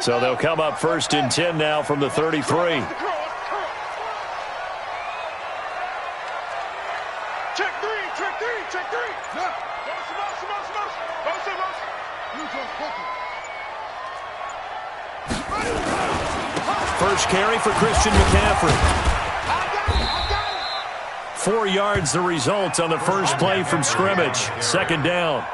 So they'll come up 1st and 10 now from the 33. First carry for Christian McCaffrey. 4 yards the result on the first play from scrimmage. 2nd down.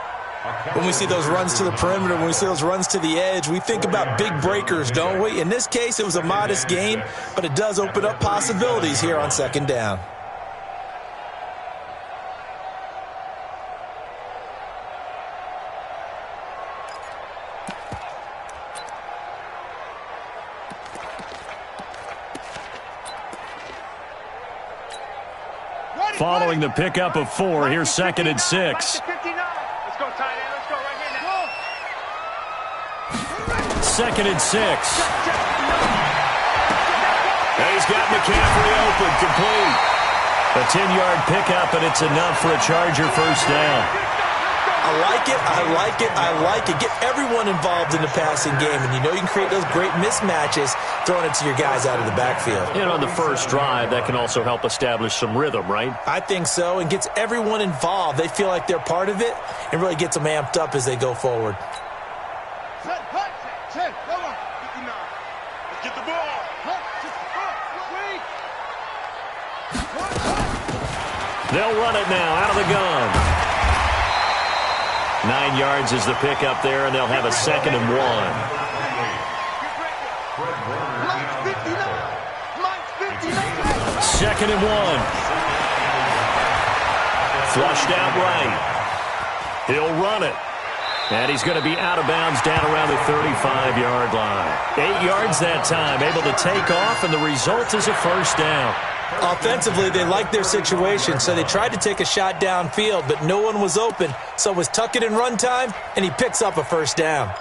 When we see those runs to the perimeter, when we see those runs to the edge, we think about big breakers, don't we? In this case, it was a modest gain, but it does open up possibilities here on 2nd down. Following the pickup of 4, here's 2nd and 6. 2nd and 6. And he's got McCaffrey open, complete. A 10-yard pickup, and it's enough for a Charger first down. I like it, I like it, I like it. Get everyone involved in the passing game, and you know you can create those great mismatches throwing it to your guys out of the backfield. And on the first drive, that can also help establish some rhythm, right? I think so, and gets everyone involved. They feel like they're part of it, and really gets them amped up as they go forward. They'll run it now out of the gun. 9 yards is the pickup there, and they'll have a 2nd and 1. Second and 1. Flushed out right. He'll run it. And he's going to be out of bounds down around the 35-yard line. 8 yards that time, able to take off, and the result is a first down. Offensively, they liked their situation, so they tried to take a shot downfield, but no one was open. So it was tuck it in run time, and he picks up a first down.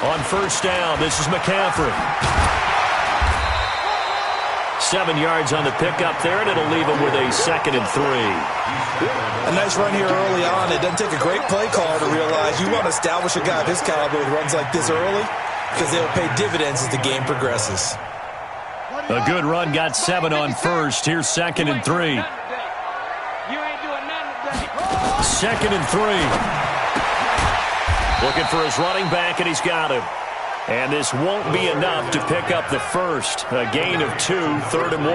On first down, this is McCaffrey. 7 yards on the pickup there, and it'll leave him with a 2nd and 3. A nice run here early on. It doesn't take a great play caller to realize you want to establish a guy of his caliber with runs like this early because they'll pay dividends as the game progresses. A good run, got 7 on first. Here's 2nd and 3. 2nd and 3. Looking for his running back, and he's got him. And this won't be enough to pick up the first. A gain of 2, 3rd and 1.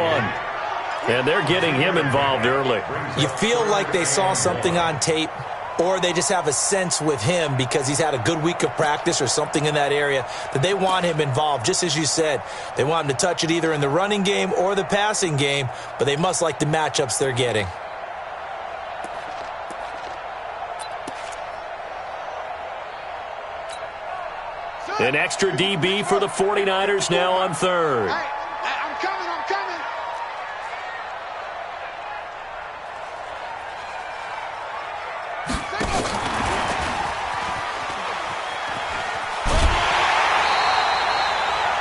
And they're getting him involved early. You feel like they saw something on tape, or they just have a sense with him because he's had a good week of practice or something in that area that they want him involved. Just as you said, they want him to touch it either in the running game or the passing game, but they must like the matchups they're getting. An extra DB for the 49ers now on 3rd. I'm coming.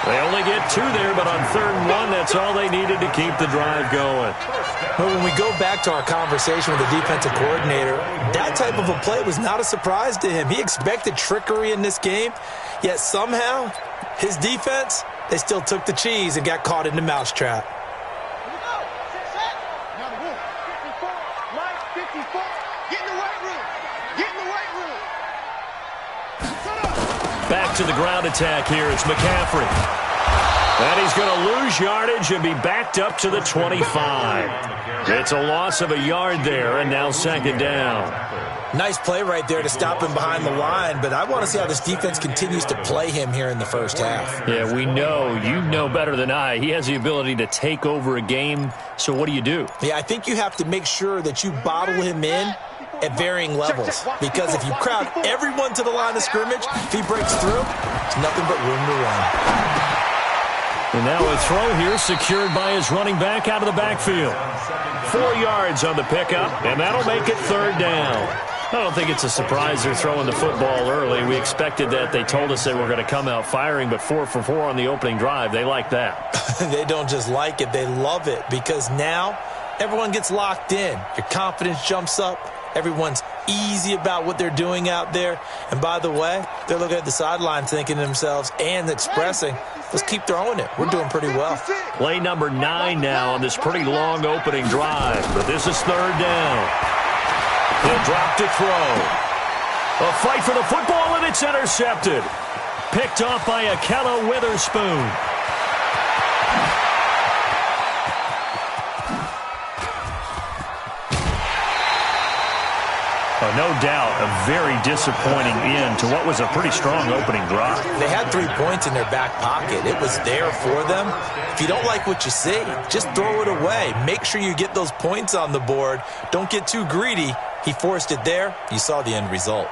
They only get 2 there, but on 3rd and 1, that's all they needed to keep the drive going. But when we go back to our conversation with the defensive coordinator, that type of a play was not a surprise to him. He expected trickery in this game, yet somehow his defense, they still took the cheese and got caught in the mousetrap. Back to the ground attack here. It's McCaffrey. And he's going to lose yardage and be backed up to the 25. It's a loss of a yard there, and now 2nd down. Nice play right there to stop him behind the line, but I want to see how this defense continues to play him here in the first half. Yeah, we know. You know better than I. He has the ability to take over a game, so what do you do? Yeah, I think you have to make sure that you bottle him in at varying levels, because if you crowd everyone to the line of scrimmage, if he breaks through, it's nothing but room to run. And now a throw here secured by his running back out of the backfield. 4 yards on the pickup, and that'll make it third down. I don't think it's a surprise they're throwing the football early. We expected that. They told us they were going to come out firing, but 4 for 4 on the opening drive. They like that. They don't just like it. They love it because now everyone gets locked in. Your confidence jumps up. Everyone's easy about what they're doing out there. And by the way, they're looking at the sideline thinking to themselves and expressing, let's keep throwing it. We're doing pretty well. Play number 9 now on this pretty long opening drive. But this is third down. He'll drop to throw. A fight for the football, and it's intercepted. Picked off by Akella Witherspoon. No doubt, a very disappointing end to what was a pretty strong opening drive. They had 3 points in their back pocket. It was there for them. If you don't like what you see, just throw it away. Make sure you get those points on the board. Don't get too greedy. He forced it there. You saw the end result.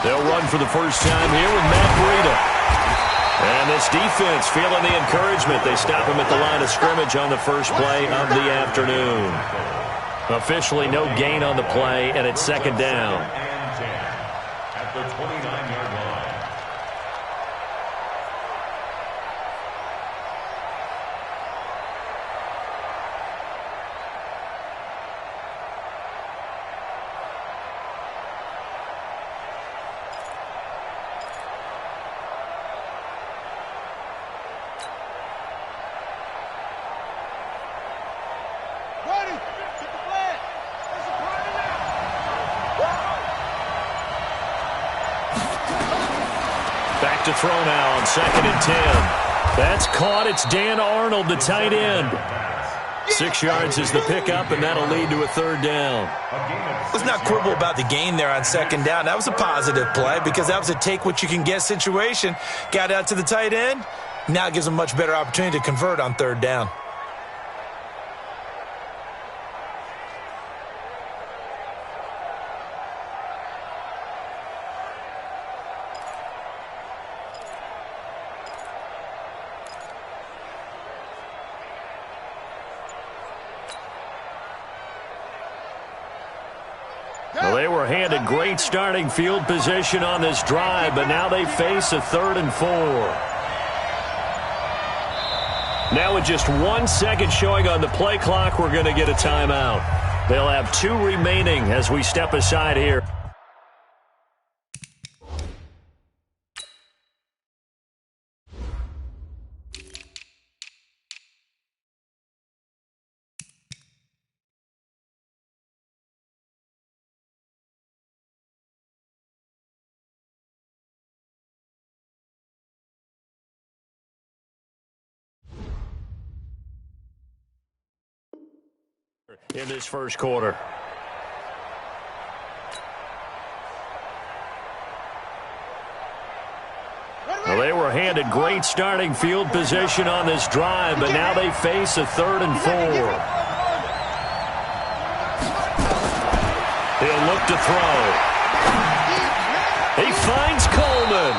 They'll run for the first time here with Matt Breida. And this defense feeling the encouragement. They stop him at the line of scrimmage on the first play of the afternoon. Officially no gain on the play, and it's second down. At the 29-yard line. Back to throw now on 2nd and 10. That's caught. It's Dan Arnold, the tight end. 6 yards is the pickup, and that'll lead to a third down. Let's not quibble about the gain there on 2nd down. That was a positive play because that was a take-what-you-can-get situation. Got out to the tight end. Now it gives them a much better opportunity to convert on 3rd down. Well, they were handed great starting field position on this drive, but now they face a 3rd and 4. Now with just 1 second showing on the play clock, we're going to get a timeout. They'll have 2 remaining as we step aside here. In this first quarter. Well, they were handed great starting field position on this drive, but now they face a 3rd and 4. He'll look to throw. He finds Coleman.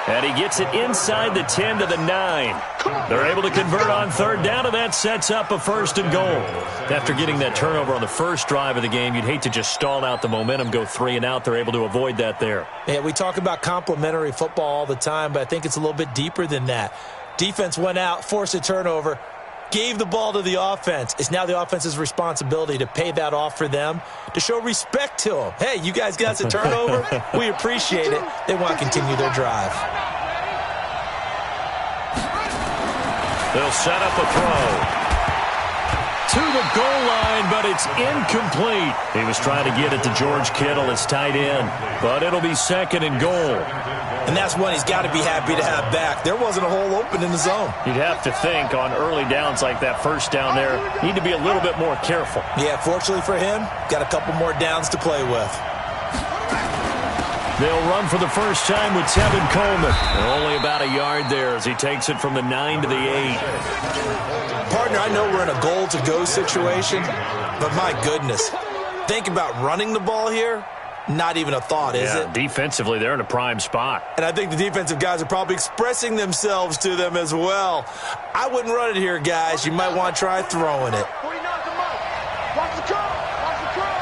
And he gets it inside the 10 to the 9. They're able to convert on 3rd down, and that sets up a 1st and goal. After getting that turnover on the first drive of the game, you'd hate to just stall out the momentum, go 3 and out. They're able to avoid that there. Yeah, we talk about complementary football all the time, but I think it's a little bit deeper than that. Defense went out, forced a turnover, gave the ball to the offense. It's now the offense's responsibility to pay that off for them, to show respect to them. Hey, you guys got us a turnover. We appreciate it. They want to continue their drive. They'll set up a throw. to the goal line, but it's incomplete. He was trying to get it to George Kittle, his tight end, but it'll be second and goal. And that's one he's got to be happy to have back. There wasn't a hole open in the zone. You'd have to think on early downs like that, first down there, need to be a little bit more careful. Yeah, fortunately for him, got a couple more downs to play with. They'll run for the first time with Tevin Coleman. And only about a yard there as he takes it from the 9 to the 8. Partner, I know we're in a goal-to-go situation, but my goodness, think about running the ball here. Not even a thought, is it? Defensively, they're in a prime spot. And I think the defensive guys are probably expressing themselves to them as well. I wouldn't run it here, guys. You might want to try throwing it. Watch the curl. Watch the curl.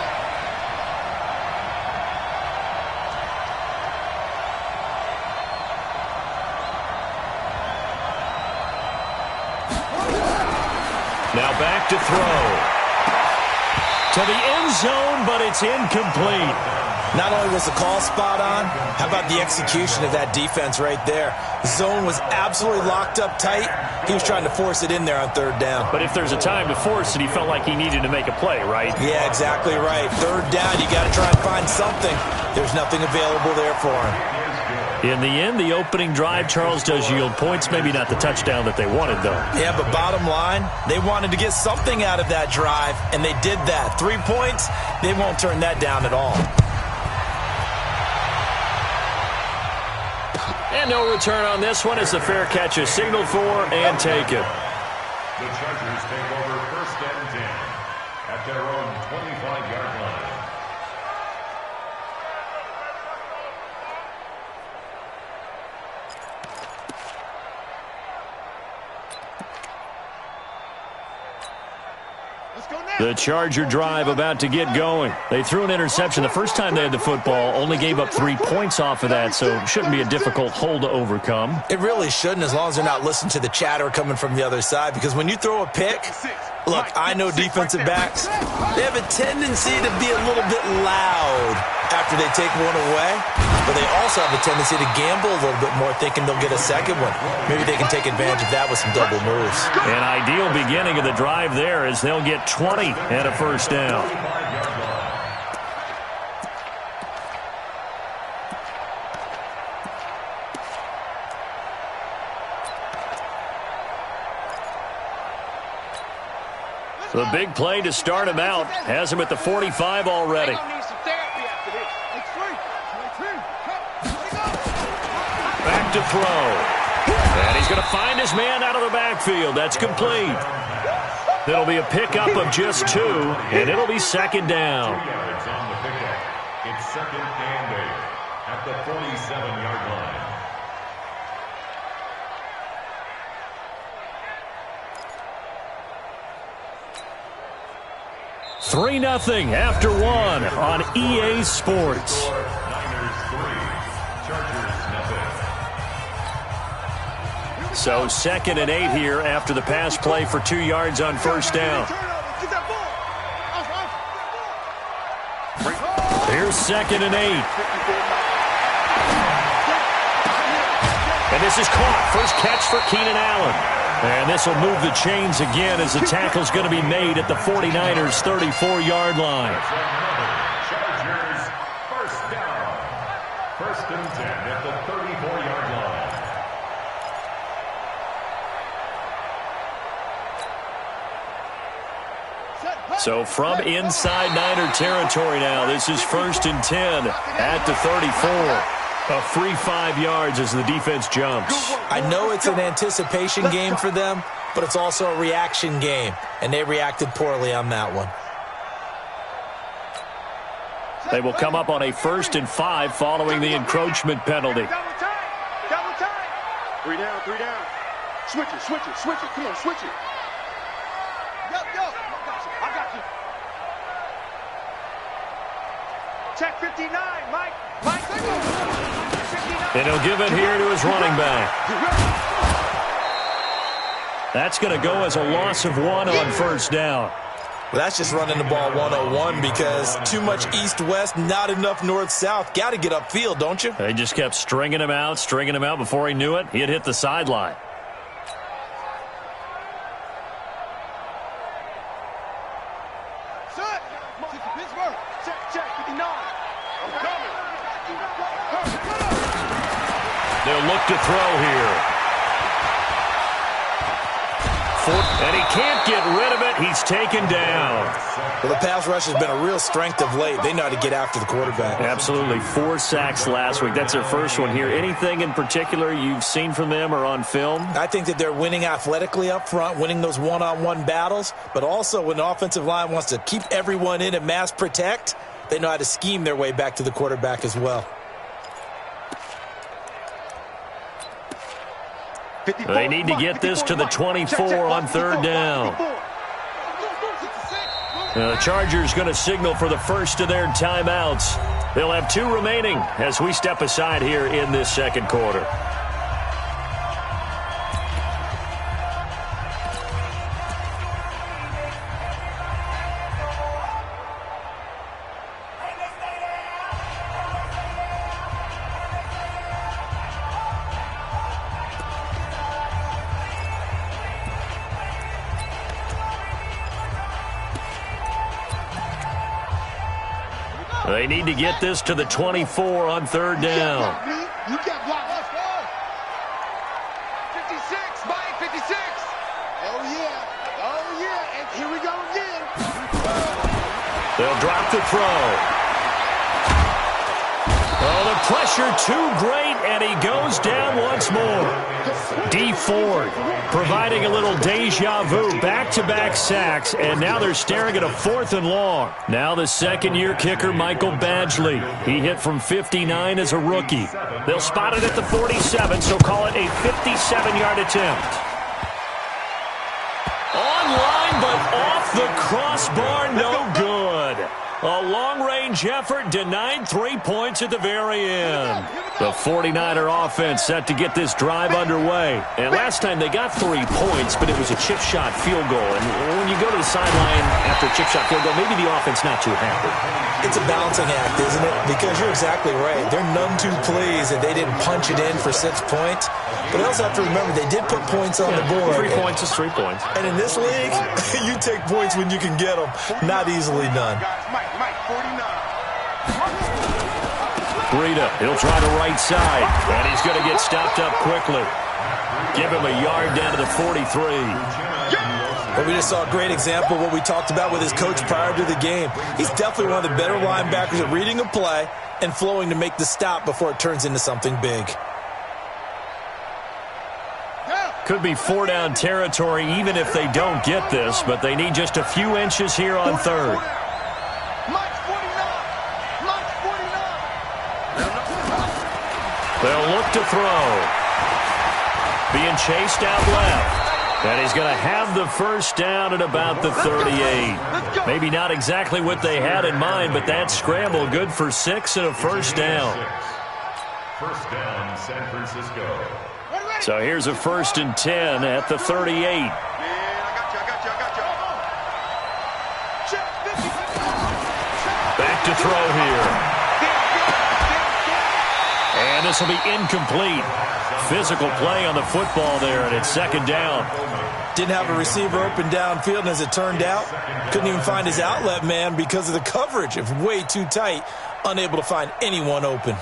Now back to throw. To the end zone, but it's incomplete. Not only was the call spot on, how about the execution of that defense right there? The zone was absolutely locked up tight. He was trying to force it in there on third down. But if there's a time to force it, he felt like he needed to make a play, right? Yeah, exactly right. Third down, you got to try and find something. There's nothing available there for him. In the end, the opening drive, Charles, does yield points. Maybe not the touchdown that they wanted, though. Yeah, but bottom line, they wanted to get something out of that drive, and they did that. 3 points, they won't turn that down at all. And no return on this one as the fair catch is signaled for and taken. The Chargers take over first and 10 at their own 25-yard line. The Charger drive about to get going. They threw an interception the first time they had the football, only gave up 3 points off of that, so it shouldn't be a difficult hole to overcome. It really shouldn't, as long as they're not listening to the chatter coming from the other side, because when you throw a pick, look, I know defensive backs, they have a tendency to be a little bit loud after they take one away, but they also have a tendency to gamble a little bit more, thinking they'll get a second one. Maybe they can take advantage of that with some double moves. An ideal beginning of the drive there as they'll get 20 and a first down. The big play to start him out has him at the 45 already. Back to throw. And he's going to find his man out of the backfield. That's complete. It'll be a pickup of just 2, and it'll be second down. 2 yards on the pickup. It's second and 8 at the 47-yard line. Three 3-0 after 1 on EA Sports. Niners 3, Chargers nothing. So second and 8 here after the pass play for 2 yards on first down. Here's second and 8. And this is caught. First catch for Keenan Allen. And this will move the chains again as the tackle's going to be made at the 49ers' 34-yard line. Chargers first down. First and 10 at the 34-yard line. So from inside Niner territory now, this is first and 10 at the 34. A free 5 yards as the defense jumps. I know it's an anticipation game for them, but it's also a reaction game, and they reacted poorly on that one. They will come up on a 1st and 5 following the encroachment penalty. Double time. 3 down. Switch it. Come on, switch it. Yo. I got you. Check 59, Mike. And he'll give it here to his running back. That's going to go as a loss of 1 on first down. Well, that's just running the ball 101 because too much east-west, not enough north-south. Got to get upfield, don't you? They just kept stringing him out. Before he knew it, he had hit the sideline. look to throw here. And he can't get rid of it. He's taken down. Well, the pass rush has been a real strength of late. They know how to get after the quarterback. Absolutely. 4 sacks last week. That's their first one here. Anything in particular you've seen from them or on film? I think that they're winning athletically up front, winning those one-on-one battles, but also when the offensive line wants to keep everyone in and mass protect, they know how to scheme their way back to the quarterback as well. 54, They need to get this to the 24 on third down. The Chargers going to signal for the first of their timeouts. They'll have 2 remaining as we step aside here in this second quarter. They need to get this to the 24 on third down. You can't block. Let's go. 56, Mike, 56. Oh, yeah. Oh, yeah. And here we go again. They'll drop the throw. Oh, the pressure too great, and he goes down once more. D. Ford providing a little deja vu, back-to-back sacks, and now they're staring at a 4th and long. Now the second-year kicker, Michael Badgley. He hit from 59 as a rookie. They'll spot it at the 47, so call it a 57-yard attempt. Online, but off the crossbar, no good. A long-range effort denied 3 points at the very end. The 49er offense set to get this drive underway. And last time they got 3 points, but it was a chip shot field goal. And when you go to the sideline after a chip shot field goal, maybe the offense not too happy. It's a balancing act, isn't it? Because you're exactly right. They're none too pleased that they didn't punch it in for 6 points. But they also have to remember they did put points on the board. 3 points is 3 points. And in this league, you take points when you can get them. Not easily done. Mike, 49. Breida, he'll try the right side, and he's going to get stopped up quickly. Give him a yard down to the 43. But we just saw a great example of what we talked about with his coach prior to the game. He's definitely one of the better linebackers at reading a play and flowing to make the stop before it turns into something big. Could be 4-down territory even if they don't get this, but they need just a few inches here on third. They'll look to throw. Being chased out left. And he's going to have the first down at about the 38. Maybe not exactly what they had in mind, but that scramble good for 6 and a first down. First down, San Francisco. So here's a 1st and 10 at the 38. I got you. Back to throw here. And this will be incomplete. Physical play on the football there, and it's 2nd down. Didn't have a receiver open downfield, and as it turned out, couldn't even find his outlet man because of the coverage. It was way too tight, unable to find anyone open.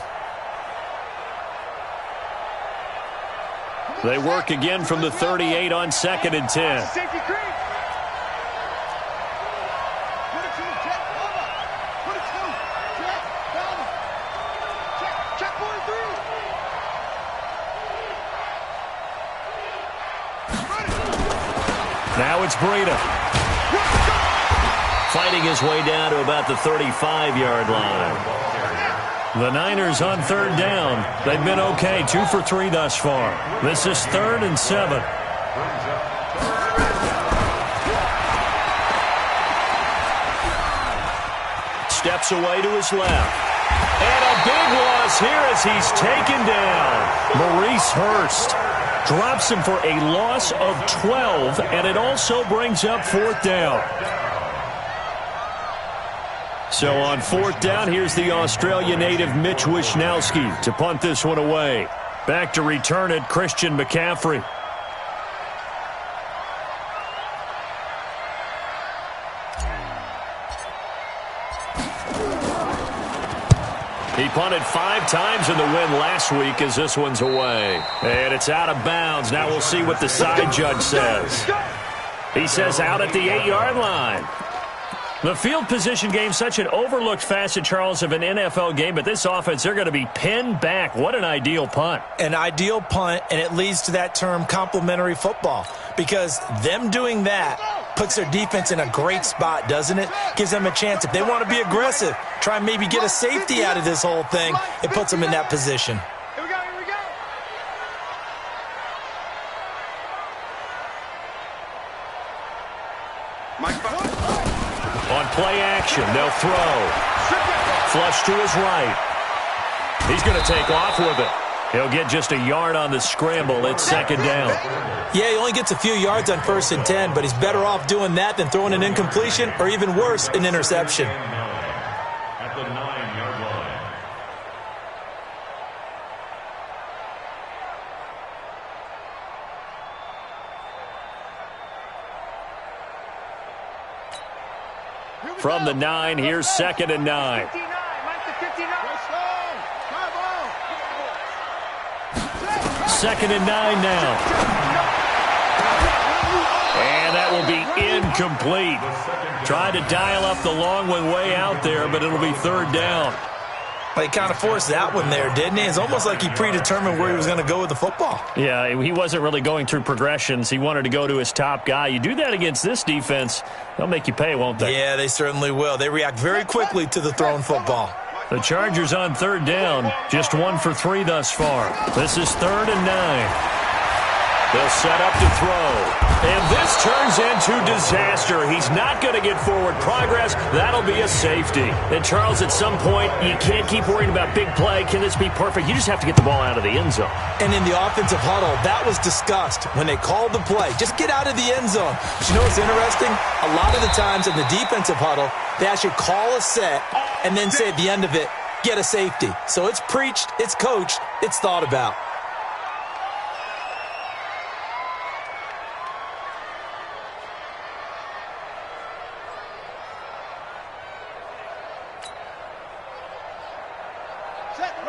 They work again from the 38 on 2nd and 10. Safety creep. Check 43. Now it's Breida. Fighting his way down to about the 35-yard line. The Niners on 3rd down. They've been okay, 2 for 3 thus far. This is 3rd and 7. Steps away to his left. And a big loss here as he's taken down. Maurice Hurst drops him for a loss of 12, and it also brings up 4th down. So on 4th down, here's the Australia native Mitch Wishnowsky to punt this one away. Back to return it, Christian McCaffrey. He punted 5 times in the win last week as this one's away. And it's out of bounds. Now we'll see what the side judge says. He says out at the 8-yard line. The field position game, such an overlooked facet, Charles, of an NFL game, but this offense, they're going to be pinned back. What an ideal punt. An ideal punt, and it leads to that term complementary football, because them doing that puts their defense in a great spot, doesn't it? Gives them a chance. If they want to be aggressive, try and maybe get a safety out of this whole thing, it puts them in that position. Here we go, here we go. Mike, on play action, they'll throw. Flush to his right. He's going to take off with it. He'll get just a yard on the scramble. It's 2nd down. Yeah, he only gets a few yards on 1st and 10, but he's better off doing that than throwing an incompletion or even worse, an interception. At the 9-yard line. From the 9, here's 2nd and 9. 59, Mike, the 59. 2nd and 9 now. And that will be incomplete. Tried to dial up the long one way out there, but it'll be 3rd down. He kind of forced that one there, didn't he? It's almost like he predetermined where he was going to go with the football. Yeah, he wasn't really going through progressions. He wanted to go to his top guy. You do that against this defense, they'll make you pay, won't they? Yeah, they certainly will. They react very quickly to the thrown football. The Chargers on 3rd down, just 1 for 3 thus far. This is 3rd and 9. They'll set up to throw. And this turns into disaster. He's not going to get forward progress. That'll be a safety. And, Charles, at some point, you can't keep worrying about big play. Can this be perfect? You just have to get the ball out of the end zone. And in the offensive huddle, that was discussed when they called the play. Just get out of the end zone. But you know what's interesting? A lot of the times in the defensive huddle, they actually call a set and then say at the end of it, get a safety. So it's preached, it's coached, it's thought about.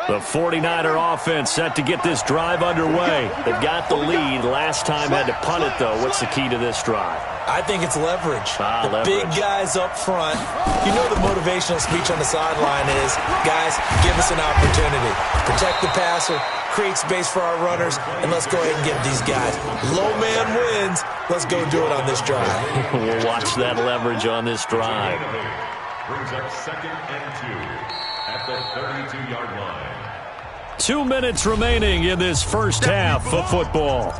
The 49er offense set to get this drive underway. They've got the lead. Last time had to punt it, though. What's the key to this drive? I think it's leverage. The leverage. Big guys up front. You know the motivational speech on the sideline is, guys, give us an opportunity. Protect the passer, create space for our runners, and let's go ahead and give these guys. Low man wins. Let's go do it on this drive. We'll watch that leverage on this drive. Brings up 2nd and 2 at the 32-yard line. 2 minutes remaining in this first half of football.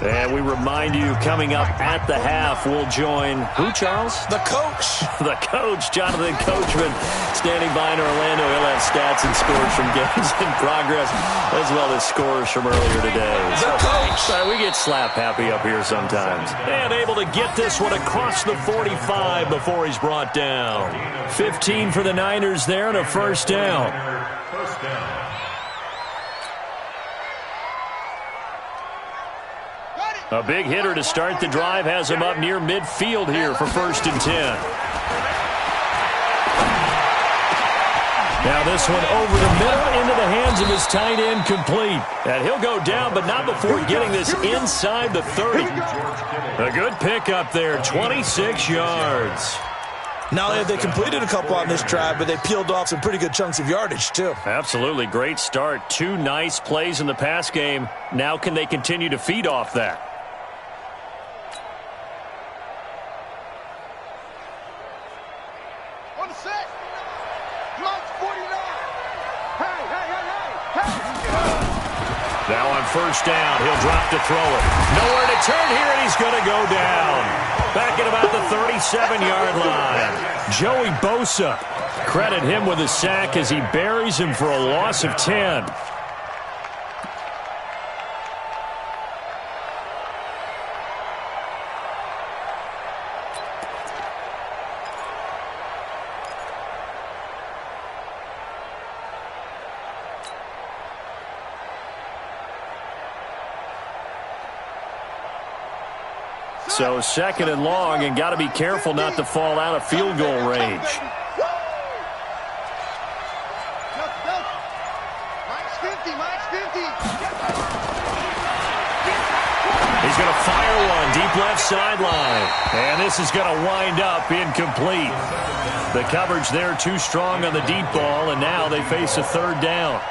And we remind you, coming up at the half, we'll join who, Charles? The coach. The coach, Jonathan Coachman, standing by in Orlando. He'll have stats and scores from games in progress, as well as scores from earlier today. The coach. We get slap happy up here sometimes. And able to get this one across the 45 before he's brought down. 15 for the Niners there and a 1st down. First down. A big hitter to start the drive has him up near midfield here for 1st and 10. Now this one over the middle into the hands of his tight end, complete. And he'll go down, but not before getting this inside the 30. A good pickup there, 26 yards. Not only have they completed a couple on this drive, but they peeled off some pretty good chunks of yardage, too. Absolutely. Great start. 2 nice plays in the pass game. Now can they continue to feed off that? On the set. Block 49. Hey. Now on first down. He'll drop to throw it. Nowhere to turn here, and he's going to go down. Back at about the 37-yard line. Joey Bosa. Credit him with a sack as he buries him for a loss of 10. So second and long, and got to be careful not to fall out of field goal range. He's going to fire one deep left sideline. And this is going to wind up incomplete. The coverage there too strong on the deep ball, and now they face a third down.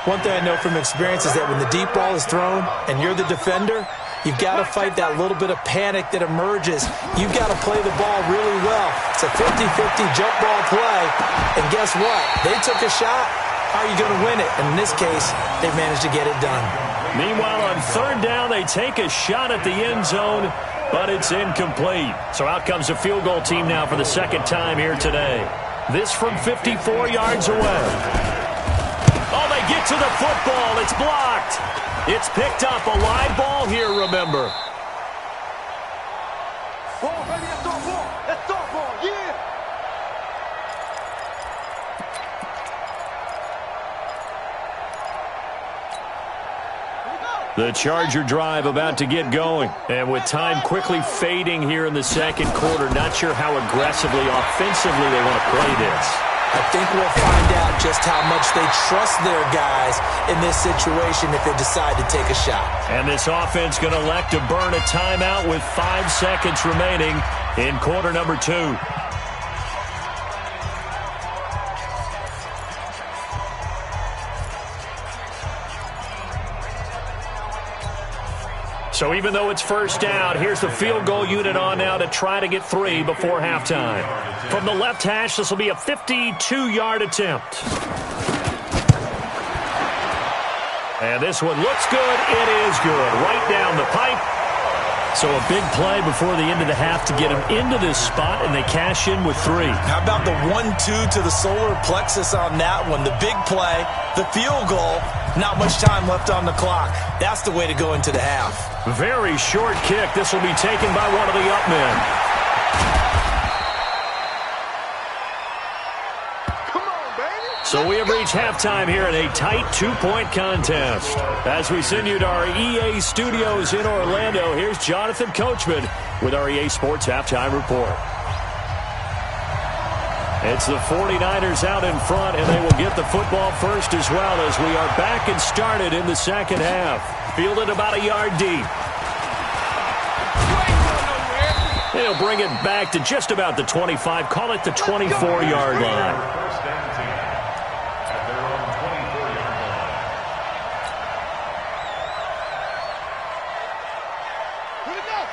One thing I know from experience is that when the deep ball is thrown and you're the defender, you've got to fight that little bit of panic that emerges. You've got to play the ball really well. It's a 50-50 jump ball play. And guess what? They took a shot. How are you going to win it? And in this case, they've managed to get it done. Meanwhile, on third down, they take a shot at the end zone, but it's incomplete. So out comes the field goal team now for the second time here today. This from 54 yards away. Oh, they get to the football. It's blocked. It's picked up. A live ball here, remember. Ball, baby, that's our ball. That's our ball, yeah. The Charger drive about to get going. And with time quickly fading here in the second quarter, not sure how aggressively, offensively they want to play this. I think we'll find out just how much they trust their guys in this situation if they decide to take a shot. And this offense going to elect to burn a timeout with 5 seconds remaining in quarter number 2. So even though it's first down, here's the field goal unit on now to try to get 3 before halftime. From the left hash, this will be a 52-yard attempt. And this one looks good. It is good. Right down the pipe. So a big play before the end of the half to get them into this spot, and they cash in with 3. How about the 1-2 to the solar plexus on that one? The big play, the field goal, not much time left on the clock. That's the way to go into the half. Very short kick. This will be taken by one of the up men. So we have reached halftime here in a tight 2-point contest. As we send you to our EA studios in Orlando, here's Jonathan Coachman with our EA Sports Halftime Report. It's the 49ers out in front, and they will get the football first as well as we are back and started in the second half. Fielded about a yard deep. They'll bring it back to just about the 25, call it the 24-yard line.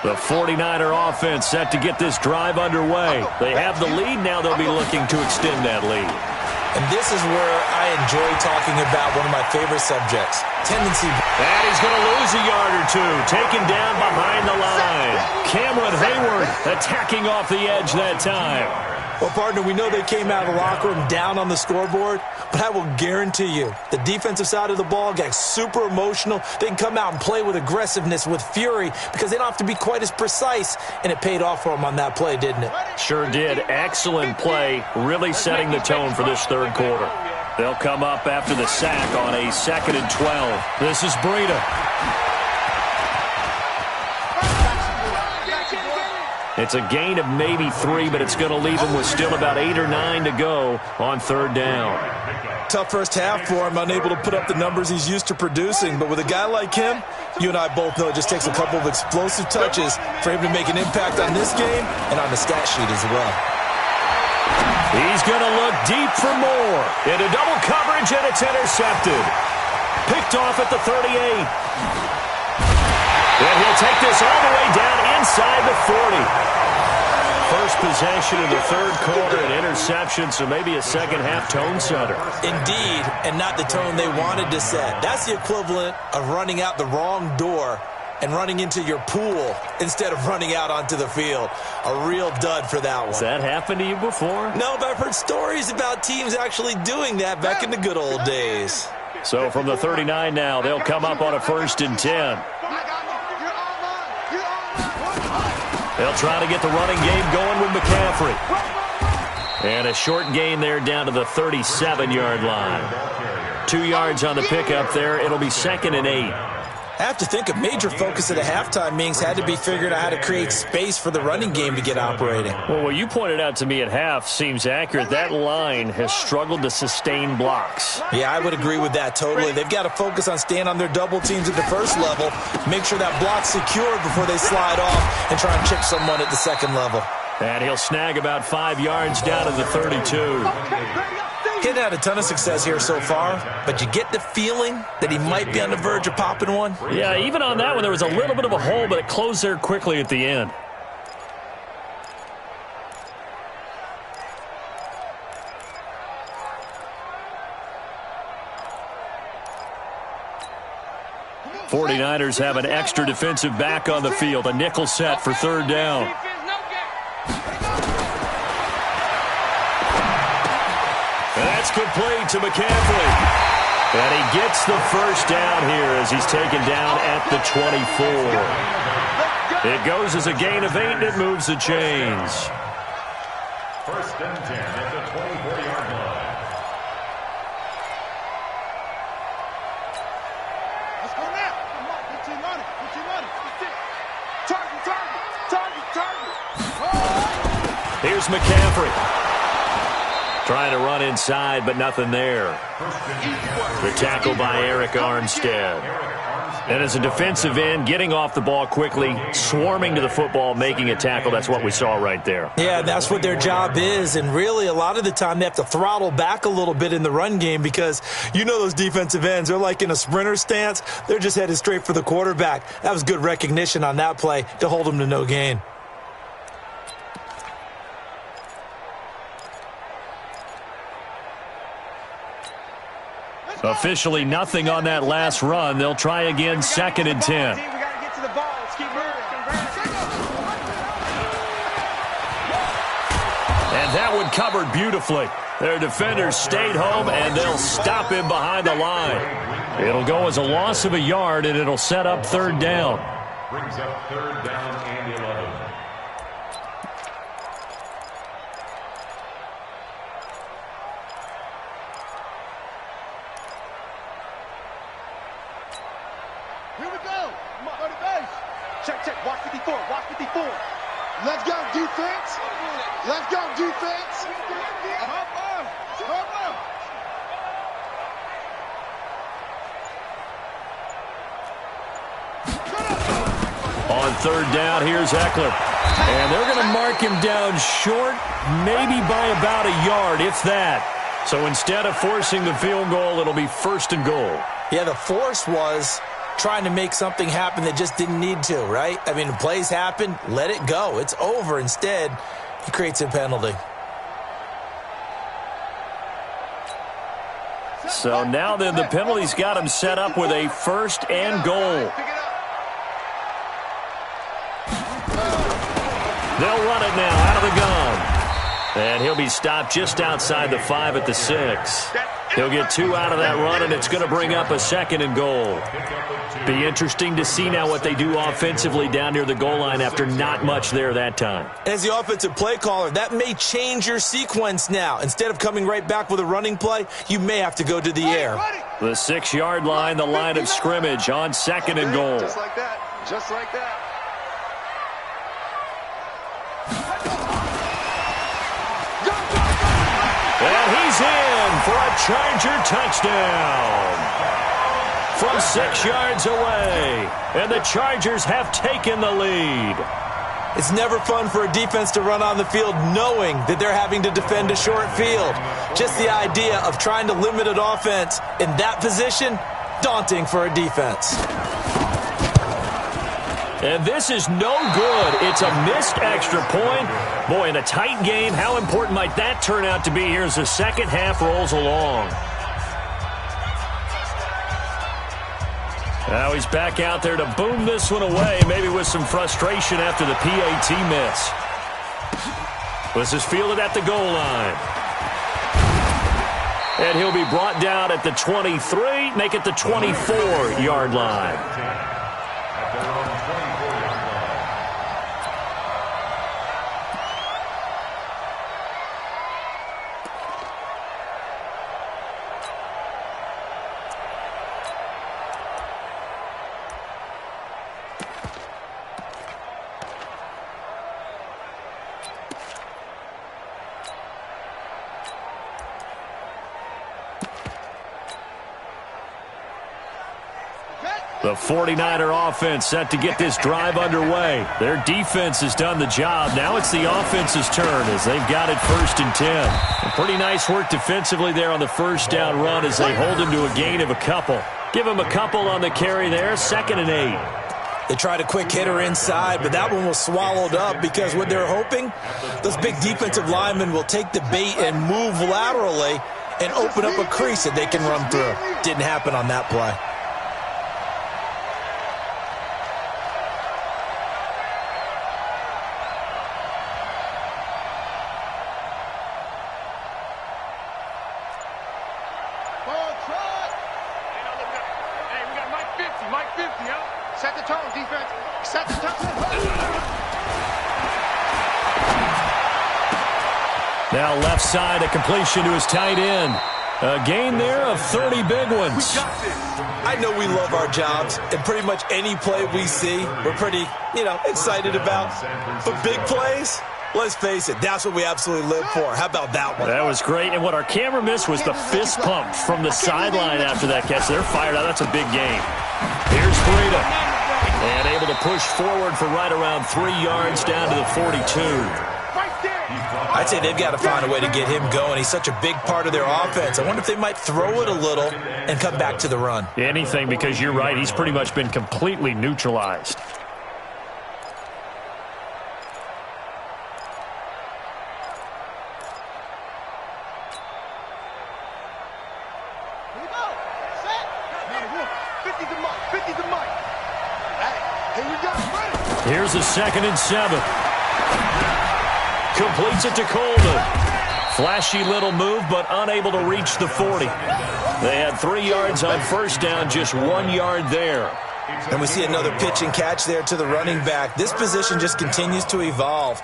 The 49er offense set to get this drive underway. They have the lead. Now they'll be looking to extend that lead. And this is where I enjoy talking about one of my favorite subjects, tendency. And he's going to lose a yard or two. Taken down behind the line. Cameron Hayward attacking off the edge that time. Well, partner, we know they came out of the locker room down on the scoreboard, but I will guarantee you the defensive side of the ball got super emotional. They can come out and play with aggressiveness, with fury, because they don't have to be quite as precise, and it paid off for them on that play, didn't it? Sure did. Excellent play, really setting the tone for this third quarter. They'll come up after the sack on a 2nd and 12. This is Breida. It's a gain of maybe 3, but it's going to leave him with still about 8 or 9 to go on third down. Tough first half for him, unable to put up the numbers he's used to producing. But with a guy like him, you and I both know it just takes a couple of explosive touches for him to make an impact on this game and on the stat sheet as well. He's going to look deep for more. Into double coverage, and it's intercepted. Picked off at the 38. And he'll take this all the way down inside the 40. first possession of the third quarter, an interception, so maybe a second-half tone setter. Indeed, and not the tone they wanted to set. That's the equivalent of running out the wrong door and running into your pool instead of running out onto the field. A real dud for that one. Has that happened to you before? No, but I've heard stories about teams actually doing that back in the good old days. So from the 39 now, they'll come up on a 1st and 10. They'll try to get the running game going with McCaffrey. And a short gain there down to the 37-yard line. 2 yards on the pickup there. It'll be 2nd and 8. I have to think a major focus at the halftime meetings had to be figuring out how to create space for the running game to get operating. Well, what you pointed out to me at half seems accurate. That line has struggled to sustain blocks. Yeah, I would agree with that totally. They've got to focus on staying on their double teams at the first level, make sure that block's secured before they slide off and try and chip someone at the second level. And he'll snag about 5 yards down to the 32. He's had a ton of success here so far, but you get the feeling that he might be on the verge of popping one. Yeah, even on that one, there was a little bit of a hole, but it closed there quickly at the end. '49ers have an extra defensive back on the field, a nickel set for 3rd down. And that's complete to McCaffrey. And he gets the first down here as he's taken down at the 24. It goes as a gain of 8, and it moves the chains. 1st and 10 at the 24-yard line. Let's go now. Come on, put your money. Put your money. Target. Here's McCaffrey. Trying to run inside, but nothing there. The tackle by Eric Armstead. And as a defensive end, getting off the ball quickly, swarming to the football, making a tackle, that's what we saw right there. Yeah, that's what their job is, and really a lot of the time they have to throttle back a little bit in the run game because you know those defensive ends, they're like in a sprinter stance. They're just headed straight for the quarterback. That was good recognition on that play to hold them to no gain. Officially nothing on that last run. They'll try again, 2nd and 10. And that one covered beautifully. Their defenders stayed home, and they'll stop him behind the line. It'll go as a loss of a yard, and it'll set up 3rd down. Brings up 3rd down and 11. Here we go. Come on, go to base. Check. Watch 54. Watch 54. Let's go, defense. Let's go, defense. Come on. On 3rd down, here's Eckler. And they're going to mark him down short, maybe by about a yard, if that. So instead of forcing the field goal, it'll be 1st and goal. Yeah, the force was trying to make something happen that just didn't need to, right? I mean, the plays happen, let it go. It's over. Instead, he creates a penalty. So now then, the penalty's got him set up with a 1st and goal. They'll run it now out of the gun. And he'll be stopped just outside the 5 at the 6. He'll get 2 out of that run, and it's going to bring up a 2nd and goal. Be interesting to see now what they do offensively down near the goal line after not much there that time. As the offensive play caller, that may change your sequence now. Instead of coming right back with a running play, you may have to go to the air. The 6-yard line, the line of scrimmage on 2nd and goal. Just like that. Just like that. And he's in for a Charger touchdown from 6 yards away. And the Chargers have taken the lead. It's never fun for a defense to run on the field knowing that they're having to defend a short field. Just the idea of trying to limit an offense in that position, daunting for a defense. And this is no good. It's a missed extra point. Boy, in a tight game, how important might that turn out to be here as the second half rolls along? Now he's back out there to boom this one away, maybe with some frustration after the PAT miss. This is fielded at the goal line. And he'll be brought down at the 23, make it the 24-yard line. The 49er offense set to get this drive underway. Their defense has done the job. Now it's the offense's turn as they've got it 1st and 10. And pretty nice work defensively there on the first down run as they hold him to a gain of a couple. Give him a couple on the carry there, 2nd and 8. They tried a quick hitter inside, but that one was swallowed up because what they're hoping, those big defensive linemen will take the bait and move laterally and open up a crease that they can run through. Didn't happen on that play. Set the tone, defense. Set the tone. Now left side, a completion to his tight end. A gain there of 30 big ones. I know we love our jobs, and pretty much any play we see, we're pretty, excited about. But big plays, let's face it, that's what we absolutely live for. How about that one? That was great, and what our camera missed was the fist pump from the sideline after that catch. They're fired out. That's a big game. Here's Breida. And able to push forward for right around 3 yards down to the 42. I'd say they've got to find a way to get him going. He's such a big part of their offense. I wonder if they might throw it a little and come back to the run. Anything, because you're right. He's pretty much been completely neutralized. Here's a 2nd and 7. Completes it to Coleman. Flashy little move, but unable to reach the 40. They had 3 yards on first down, just 1 yard there. And we see another pitch and catch there to the running back. This position just continues to evolve.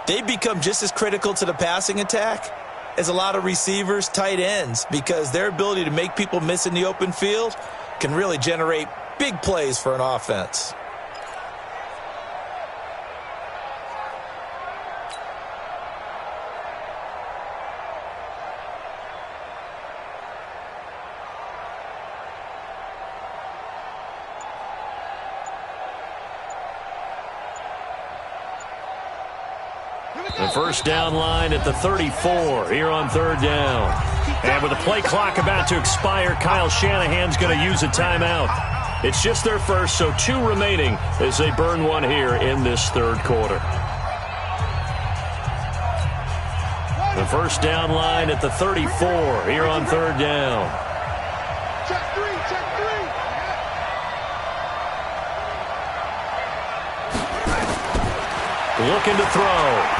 They become just as critical to the passing attack as a lot of receivers, tight ends, because their ability to make people miss in the open field can really generate big plays for an offense. The first down line at the 34 here on 3rd down. And with the play clock about to expire, Kyle Shanahan's going to use a timeout. It's just their first, so 2 remaining as they burn one here in this 3rd quarter. The first down line at the 34 here on 3rd down. Check 3, check 3. Looking to throw.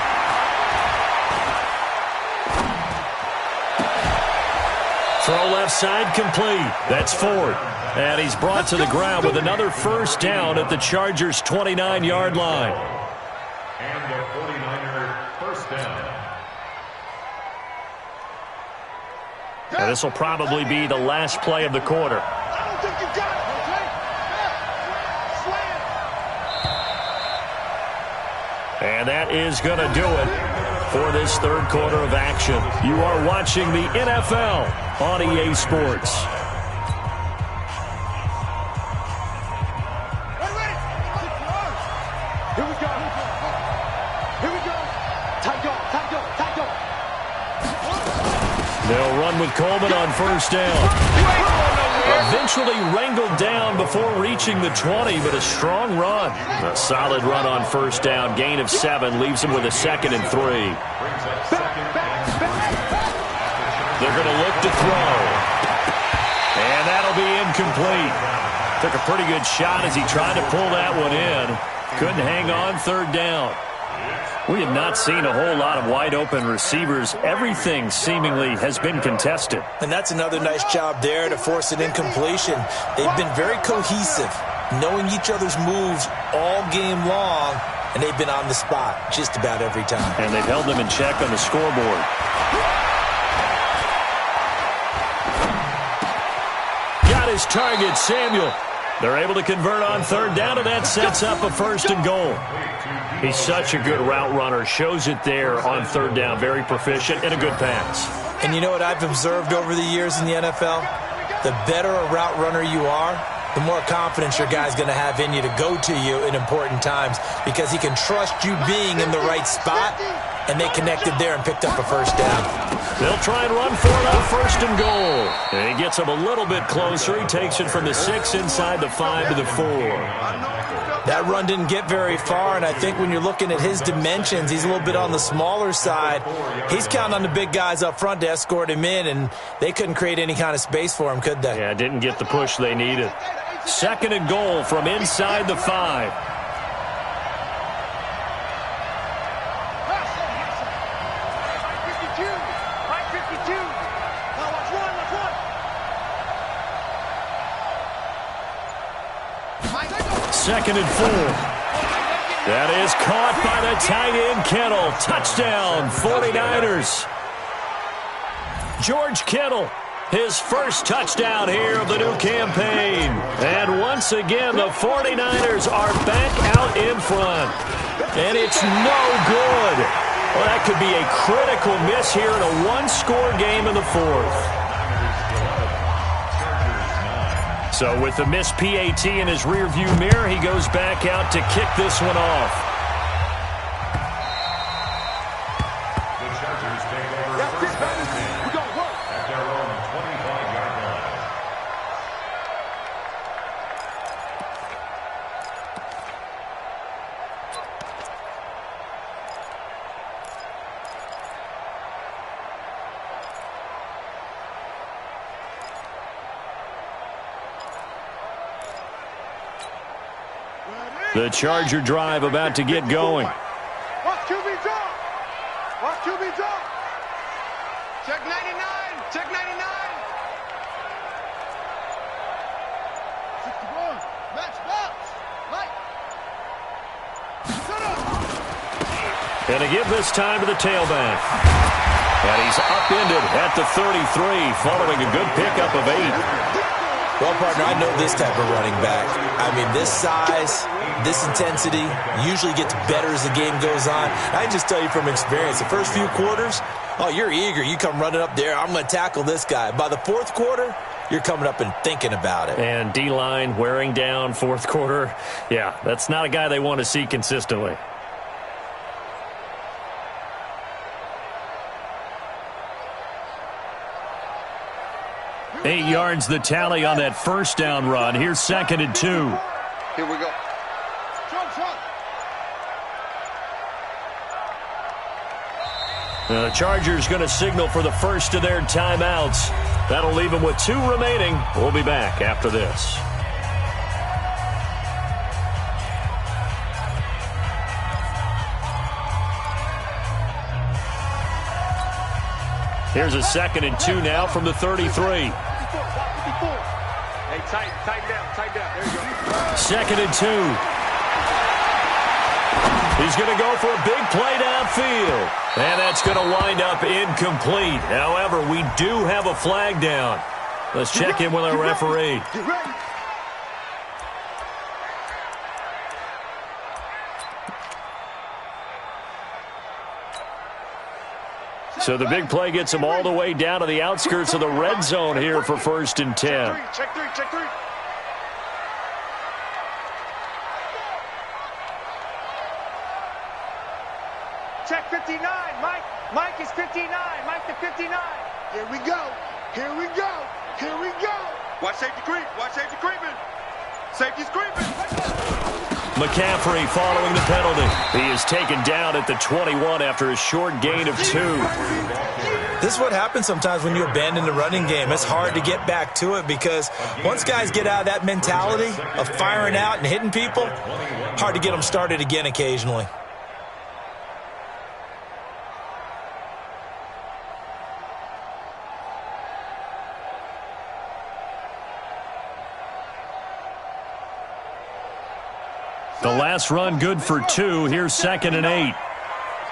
Throw left side complete. That's Ford. And he's brought to the ground with another first down at the Chargers' 29-yard line. And the 49er first down. Now this will probably be the last play of the quarter. I don't think you got it, okay? And that is going to do it for this 3rd quarter of action. You are watching the NFL on EA Sports. Here we go. Here we go. Tight dog, tight dog, tight dog. They'll run with Coleman on first down. Eventually wrangled down before reaching the 20, but a strong run. A solid run on first down. Gain of 7 leaves him with a 2nd and 3. They're going to look to throw. And that'll be incomplete. Took a pretty good shot as he tried to pull that one in. Couldn't hang on 3rd down. We have not seen a whole lot of wide-open receivers. Everything seemingly has been contested. And that's another nice job there to force an incompletion. They've been very cohesive, knowing each other's moves all game long, and they've been on the spot just about every time. And they've held them in check on the scoreboard. Got his target, Samuel. They're able to convert on 3rd down, and that sets up a 1st and goal. He's such a good route runner. Shows it there on 3rd down. Very proficient and a good pass. And you know what I've observed over the years in the NFL? The better a route runner you are, the more confidence your guy's going to have in you to go to you in important times because he can trust you being in the right spot, and they connected there and picked up a 1st down. They'll try and run for it on 1st and goal. And he gets him a little bit closer. He takes it from the 6 inside the 5 to the 4. That run didn't get very far, and I think when you're looking at his dimensions, he's a little bit on the smaller side. He's counting on the big guys up front to escort him in, and they couldn't create any kind of space for him, could they? Yeah, didn't get the push they needed. 2nd and goal from inside the 5. Second and 4. That is caught by the tight end, Kittle. Touchdown, 49ers. George Kittle, his first touchdown here of the new campaign. And once again, the 49ers are back out in front. And it's no good. Well, that could be a critical miss here in a one-score game in the 4th. So with the missed PAT in his rearview mirror, he goes back out to kick this one off. The Chargers take over first and 10 at their own 25-yard line. The Charger drive about to get going. Watch QB drop. Watch QB drop. Check 99. Check 99. 61. Match box. Light. Shut up. And to give this time to the tailback. And he's upended at the 33 following a good pickup of 8. Well, partner, I know this type of running back. I mean, this size, this intensity usually gets better as the game goes on. I can just tell you from experience, the first few quarters, oh, you're eager. You come running up there, I'm going to tackle this guy. By the 4th quarter, you're coming up and thinking about it. And D-line wearing down 4th quarter. Yeah, that's not a guy they want to see consistently. Eight yards the tally on that first down run. Here's 2nd and 2. Here we go. The Chargers going to signal for the first of their timeouts. That'll leave them with 2 remaining. We'll be back after this. Here's a 2nd and 2 now from the 33. Hey, tighten down. There you go. 2nd and 2. He's going to go for a big play downfield. And that's going to wind up incomplete. However, we do have a flag down. Let's check in with our referee. Get ready. So the big play gets him all the way down to the outskirts of the red zone here for 1st and 10. Check three. Check 59. Mike is 59. Mike to 59. Here we go. Watch safety creep. Watch safety creeping. Safety's creeping. McCaffrey following the penalty. He is taken down at the 21 after a short gain of 2. This is what happens sometimes when you abandon the running game. It's hard to get back to it because once guys get out of that mentality of firing out and hitting people, hard to get them started again occasionally. The last run good for 2. Here's 2nd and 8. Let's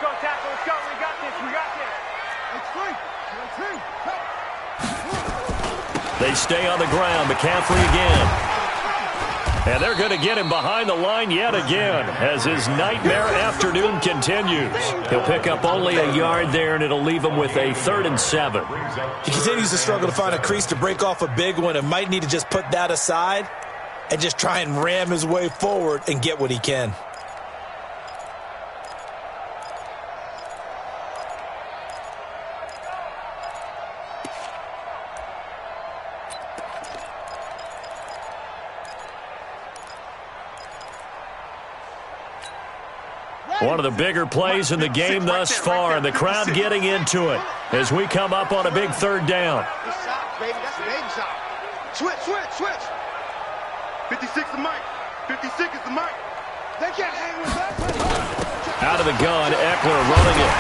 go, tackle. Let's go. We got this. We got this. They stay on the ground. McCaffrey again. And they're going to get him behind the line yet again as his nightmare afternoon continues. He'll pick up only a yard there, and it'll leave him with a 3rd and 7. He continues to struggle to find a crease to break off a big one and might need to just put that aside and just try and ram his way forward and get what he can. One of the bigger plays in the game thus far, and the crowd getting into it as we come up on a big 3rd down. Good shot, baby. That's a baby shot. Switch, switch, switch. 56 is the mic. 56 is the mic. They can't hang with that. Out of the gun, Eckler running it.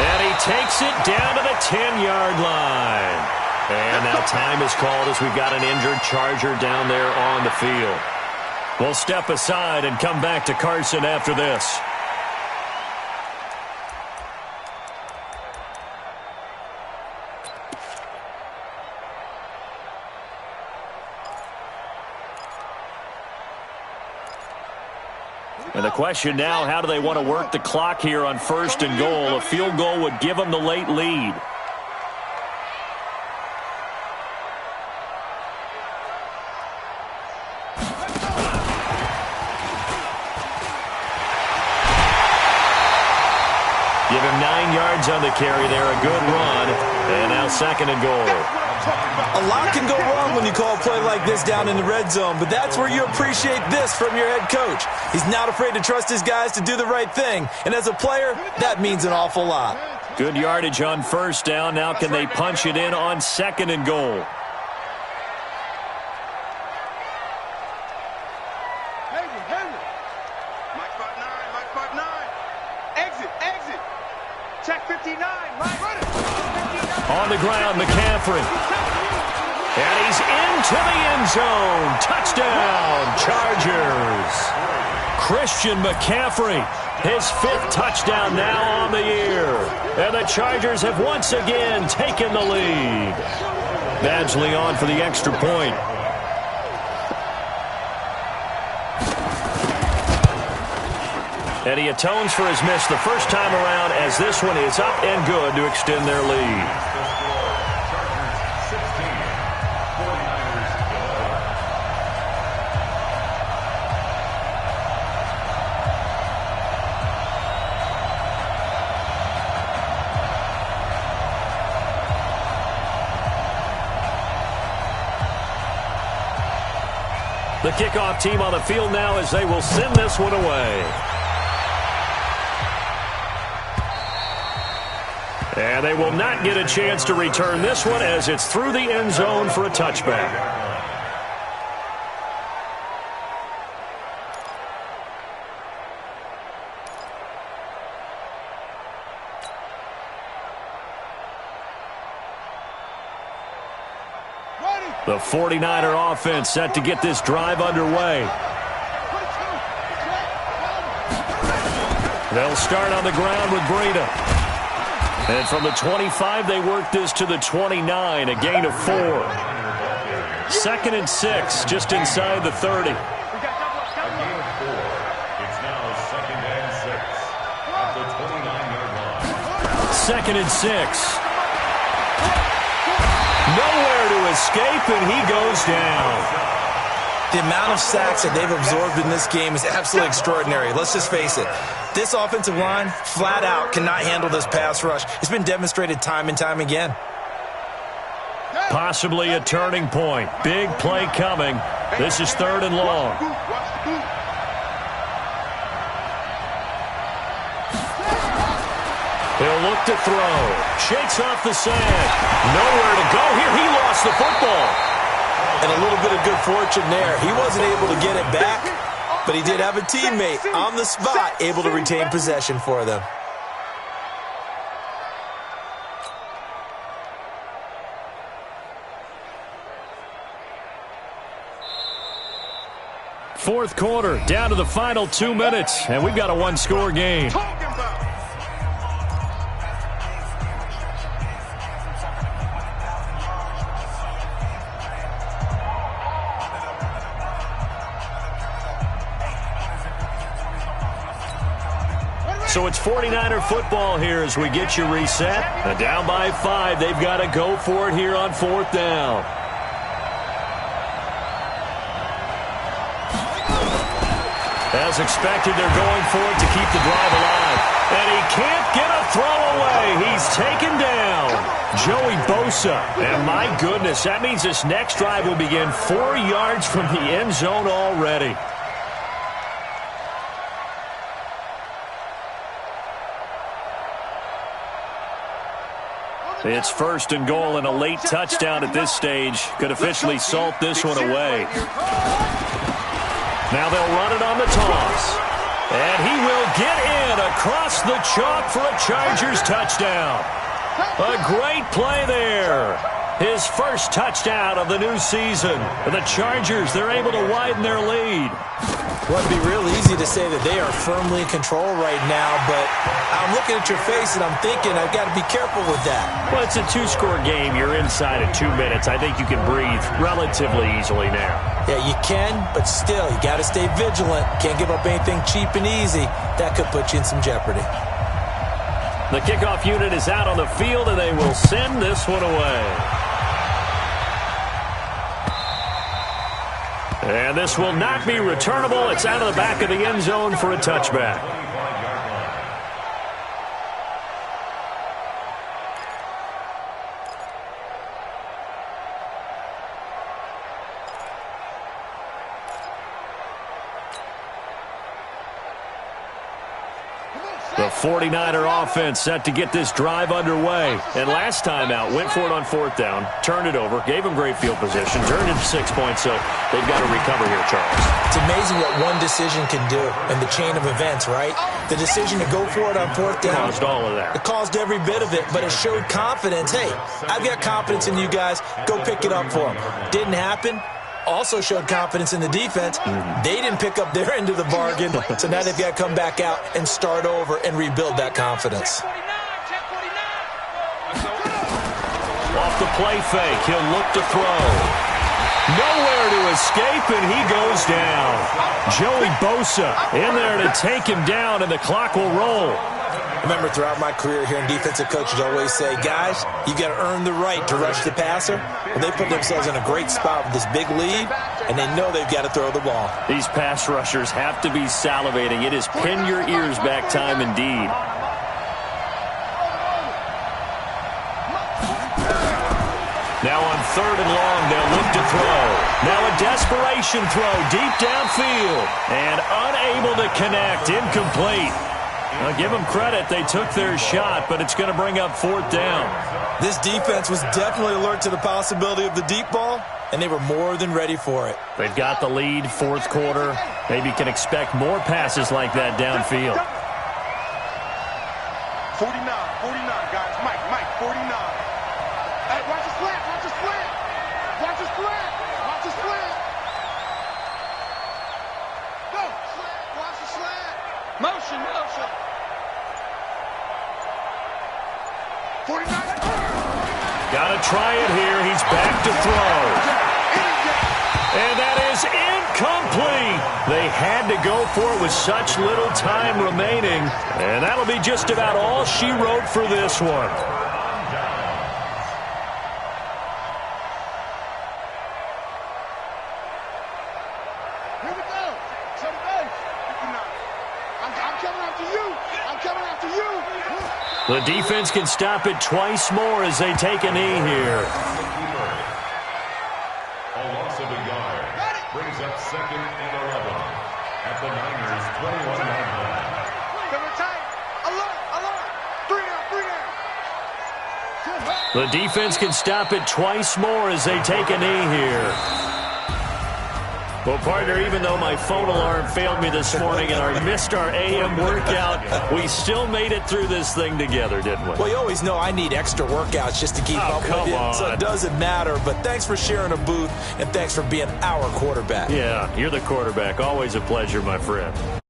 And he takes it down to the 10-yard line. And now time is called as we've got an injured Charger down there on the field. We'll step aside and come back to Carson after this. And the question now, how do they want to work the clock here on 1st and goal? A field goal would give them the late lead. Give him 9 yards on the carry there, a good run. And now 2nd and goal. A lot can go wrong when you call a play like this down in the red zone, but that's where you appreciate this from your head coach. He's not afraid to trust his guys to do the right thing, and as a player, that means an awful lot. Good yardage on 1st down. Now can they punch it in on 2nd and goal? Mike 5-9, Mike 5-9. Exit, exit. Check 59, Mike. On the ground, McCaffrey. And he's into the end zone. Touchdown, Chargers. Christian McCaffrey, his 5th touchdown now on the year. And the Chargers have once again taken the lead. Badgley on for the extra point. And he atones for his miss the first time around as this one is up and good to extend their lead. The kickoff team on the field now as they will send this one away. And they will not get a chance to return this one as it's through the end zone for a touchback. The 49er offense set to get this drive underway. They'll start on the ground with Breida. And from the 25, they work this to the 29, a gain of 4. 2nd and 6, just inside the 30. It's now 2nd and 6 at the 29-yard line. 2nd and 6. Nowhere to escape, and he goes down. The amount of sacks that they've absorbed in this game is absolutely extraordinary. Let's just face it. This offensive line, flat out, cannot handle this pass rush. It's been demonstrated time and time again. Possibly a turning point. Big play coming. This is 3rd and long. He'll look to throw. Shakes off the sand. Nowhere to go here. He lost the football. And a little bit of good fortune there. He wasn't able to get it back, but he did have a teammate on the spot able to retain possession for them. Fourth quarter, down to the final 2 minutes, and we've got a one-score game. So it's 49er football here as we get you reset. And down by 5, they've got to go for it here on 4th down. As expected, they're going for it to keep the drive alive. And he can't get a throw away. He's taken down. Joey Bosa. And my goodness, that means this next drive will begin 4 yards from the end zone already. It's 1st and goal, and a late touchdown at this stage could officially salt this one away. Now they'll run it on the toss. And he will get in across the chalk for a Chargers touchdown. A great play there. His first touchdown of the new season. And the Chargers, they're able to widen their lead. Well, it'd be real easy to say that they are firmly in control right now, but I'm looking at your face and I'm thinking I've got to be careful with that. Well, it's a 2-score game. You're inside of 2 minutes. I think you can breathe relatively easily now. Yeah, you can, but still, you got to stay vigilant. Can't give up anything cheap and easy. That could put you in some jeopardy. The kickoff unit is out on the field, and they will send this one away. And this will not be returnable. It's out of the back of the end zone for a touchback. The 49er offense set to get this drive underway. And last time out, went for it on 4th down, turned it over, gave them great field position, turned into 6 points, so they've got to recover here, Charles. It's amazing what one decision can do in the chain of events, right? The decision to go for it on 4th down. Caused all of that. It caused every bit of it, but it showed confidence. Hey, I've got confidence in you guys. Go pick it up for them. Didn't happen. Also showed confidence in the defense. They didn't pick up their end of the bargain, so now they've got to come back out and start over and rebuild that confidence. Off the play fake, he'll look to throw. Nowhere to escape, and he goes down. Joey Bosa in there to take him down, and the clock will roll. Remember, throughout my career here in defensive coaches always say, guys, you got to earn the right to rush the passer. Well, they put themselves in a great spot with this big lead, and they know they've got to throw the ball. These pass rushers have to be salivating. It is pin your ears back time indeed. Now on 3rd and long, they'll look to throw. Now a desperation throw deep downfield, and unable to connect, incomplete. Now, give them credit. They took their shot, but it's going to bring up 4th down. This defense was definitely alert to the possibility of the deep ball, and they were more than ready for it. They've got the lead, 4th quarter. Maybe can expect more passes like that downfield. 49, guys. Mike, 49. Hey, watch the slant, watch the slant. Watch the slant, watch the slant. Go, slant, watch the slant. Motion. 49. Got to try it here. He's back to throw. And that is incomplete. They had to go for it with such little time remaining. And that'll be just about all she wrote for this one. Here we go. To the base. I'm coming after you. I'm coming after you. The defense can stop it twice more as they take a knee here. 2nd and 11 at the Niners' 21-yard line. Coming tight. Alert, alert. 3 down, 3 down. The defense can stop it twice more as they take a knee here. Well, partner, even though my phone alarm failed me this morning and I missed our AM workout, we still made it through this thing together, didn't we? Well, you always know I need extra workouts just to keep up with you, so it doesn't matter. But thanks for sharing a booth, and thanks for being our quarterback. Yeah, you're the quarterback. Always a pleasure, my friend.